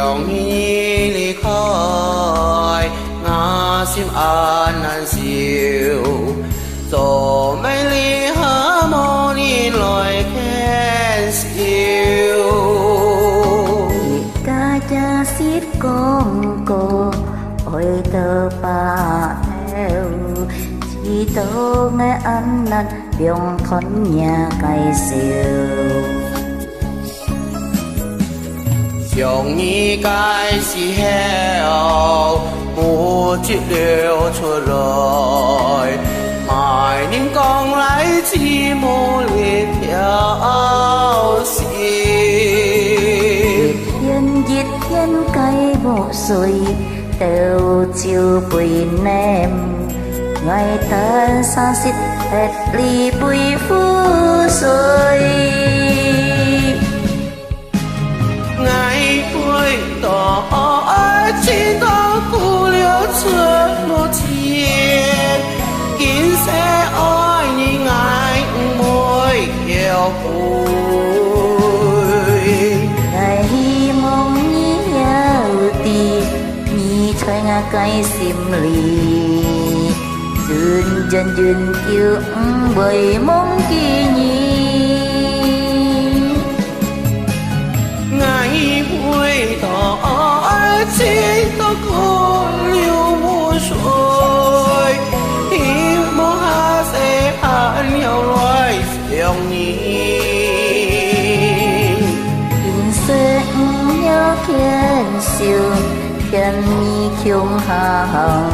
想你离开，我心安难受。做美丽下无人来牵手。家家biết con cô ôi tơ ba theo chỉ tớ nghe anh năn biong thon nhà cày siêu 想你该是后，不只流出来，卖人讲来寂寞的挑事。天熱天計無水，đều chiều bụi nêm ngày tan xa xít hết ly bụi phu rồi ngày cuối đó chỉ có cô liêu chưa một chiếc kín sẽ ôi như ngày môi yêu vui ngày hy mong như nhau tì như trời ngã cây xìm lì dừng dần dừng kêu bởi mong kỳ nhi ngày vui đó chỉ có cô liêu mua rồi hy mong ha sẽ hạ nhau loài dòng nhỉ tình sẽ nhớ khen siêu khen mi khiung hà hồng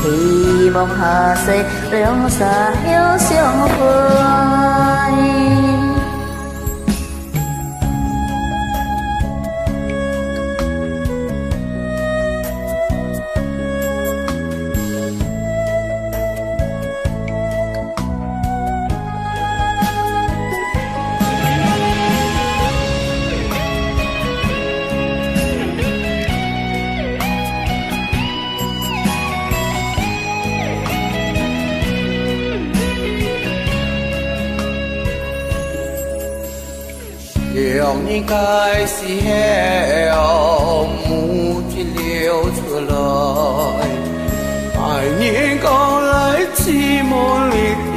hy vọng hà sẽ lương xa hiếu siêu vui想你该是后，母只流出来，爱你讲来寂寞的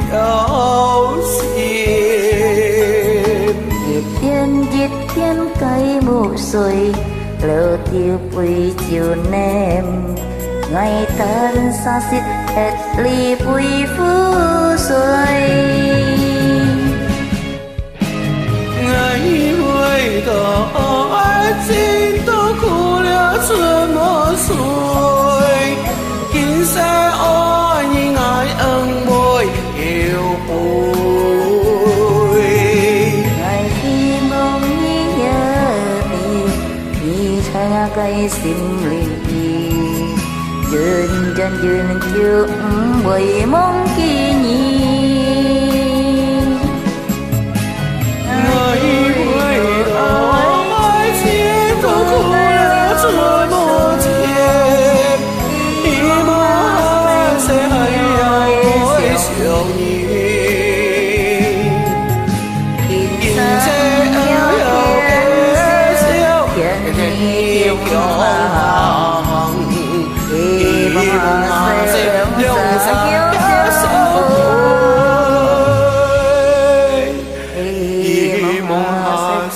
挑线。Nhiệt thiên cây mù xuôi lỡ tiêu bụi chiều nêm ngày tan xa xít hết ly bụi phú xuôi ngày vui đó chỉ tôi苦了这么岁今世愛你愛恩愛yêu vui ngày khi mong như nhớ thì cha cây xìm lì dần dần dần kêu bởi mong kỳ nhi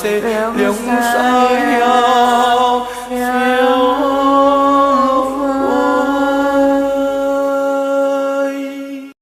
sẽ liêu xa